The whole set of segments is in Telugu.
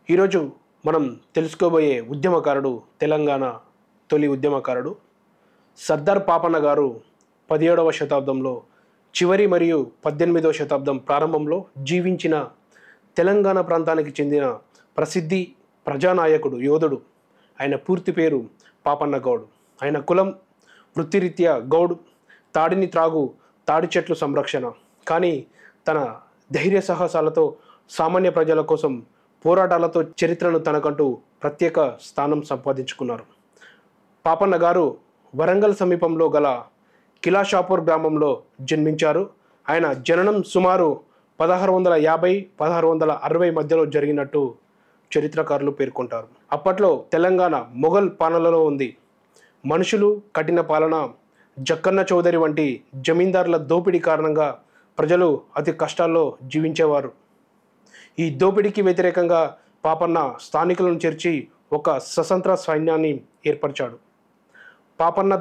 ఈరోజు మనం తెలుసుకోబోయే ఉద్యమకారుడు తెలంగాణ తొలి ఉద్యమకారుడు సర్దార్ పాపన్న గారు 17వ శతాబ్దంలో చివరి మరియు 18వ శతాబ్దం ప్రారంభంలో జీవించిన తెలంగాణ ప్రాంతానికి చెందిన ప్రసిద్ధి ప్రజానాయకుడు యోధుడు. ఆయన పూర్తి పేరు పాపన్న గౌడ్. ఆయన కులం వృత్తిరీత్యా గౌడ్. తాడిని త్రాగు తాడి చెట్లు సంరక్షణ. కానీ తన ధైర్య సాహసాలతో సామాన్య ప్రజల కోసం పోరాటాలతో చరిత్రను తనకంటూ ప్రత్యేక స్థానం సంపాదించుకున్నారు. పాపన్న గారు వరంగల్ సమీపంలో గల కిలాషాపూర్ గ్రామంలో జన్మించారు. ఆయన జననం సుమారు 1650-1660 మధ్యలో జరిగినట్టు చరిత్రకారులు పేర్కొంటారు. అప్పట్లో తెలంగాణ మొఘల్ పాలనలో ఉంది. మనుషులు కఠిన పాలన, జక్కన్న చౌదరి వంటి జమీందారుల దోపిడీ కారణంగా ప్రజలు అతి కష్టాల్లో జీవించేవారు. ఈ దోపిడీకి వ్యతిరేకంగా పాపన్న స్థానికులను చేర్చి ఒక స్వతంత్ర సైన్యాన్ని ఏర్పరిచాడు. పాపన్న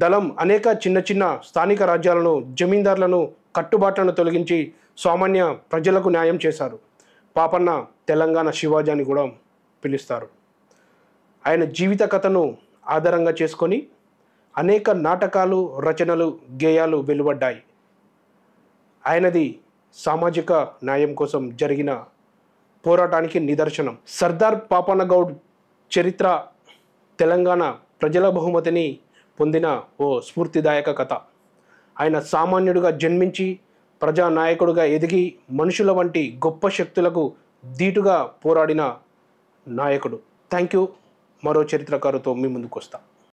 దళం అనేక చిన్న చిన్న స్థానిక రాజ్యాలను, జమీందారులను కట్టుబాట్లను తొలగించి సామాన్య ప్రజలకు న్యాయం చేశారు. పాపన్న తెలంగాణ శివాజీ అని కూడా పిలుస్తారు. ఆయన జీవిత కథను ఆధారంగా చేసుకొని అనేక నాటకాలు, రచనలు, గేయాలు వెలువడ్డాయి. ఆయనది సామాజిక న్యాయం కోసం జరిగిన పోరాటానికి నిదర్శనం. సర్దార్ పాపన్న గౌడ్ చరిత్ర తెలంగాణ ప్రజల బహుమతిని పొందిన ఓ స్ఫూర్తిదాయక కథ. ఆయన సామాన్యుడిగా జన్మించి ప్రజానాయకుడిగా ఎదిగి మనుషుల వంటి గొప్ప శక్తులకు ధీటుగా పోరాడిన నాయకుడు. Thank you. మరో చరిత్రకారుతో మీ ముందుకు వస్తా.